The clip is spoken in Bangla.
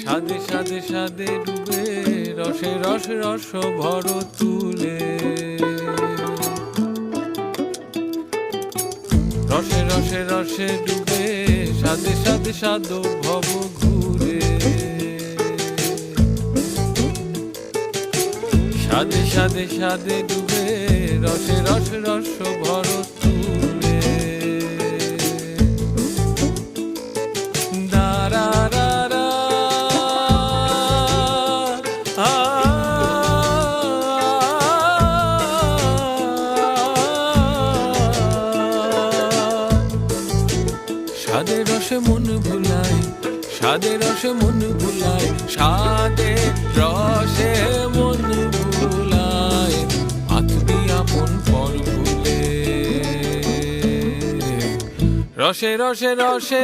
সাদে সাদে সাদে ডুবে রসে রস রস ভর তুলে রসে রসে রসে ডুবে সাদে সাদে সাদ ভব ঘুরে সাদে সাদে সাদে ডুবে রসে রস রস ভর তুলে দারা রা রা সাদে রসে মন ভুলায় সাদে রসে মন ভুলায় সাদে রসে মন ভুলায় আত্মী আপন পর ভুলে রসে রসে রসে